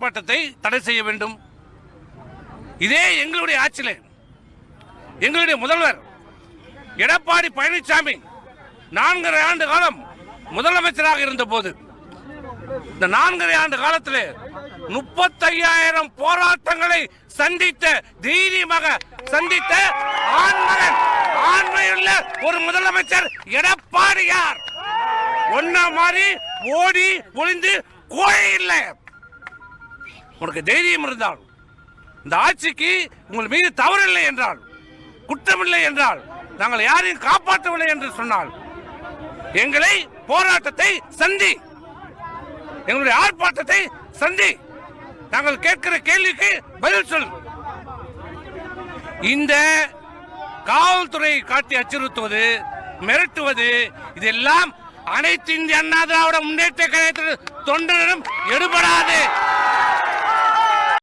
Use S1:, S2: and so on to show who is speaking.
S1: ஆர்ப்பாட்டத்தை தடை செய்ய வேண்டும். இதே எங்களுடைய ஆட்சியில் எங்களுடைய முதல்வர் எடப்பாடி பழனிசாமி 4.5 ஆண்டு காலம் முதலமைச்சராக இருந்த போது இந்த 4.5 ஆண்டு காலத்தில் 35,000 போராட்டங்களை சந்தித்த தைரியமாக சந்தித்த ஆண்மையுள்ள ஒரு முதலமைச்சர் எடப்பாடியார். ஒன்ன மாதிரி ஓடி ஒளிந்து கோழை இல்லை. உனக்கு தைரியம் இருந்தால், இந்த ஆட்சிக்கு உங்கள் மீது தவறில்லை என்றால், குற்றமில்லை என்றால், நாங்கள் யாரையும் காப்பாற்றவில்லை என்று சொன்னால் எங்களை போராட்டத்தை சந்தி, எங்களுடைய ஆர்ப்பாட்டத்தை சந்தி, நாங்கள் கேட்கிற கேள்விக்கு பதில் சொல். இந்த காவல்துறையை காட்டி அச்சுறுத்துவது, மிரட்டுவது, இதெல்லாம் அனைத்து இந்திய அண்ணா திராவிட முன்னேற்ற கழகத்தின் தொண்டரிடம் எடுபடாது.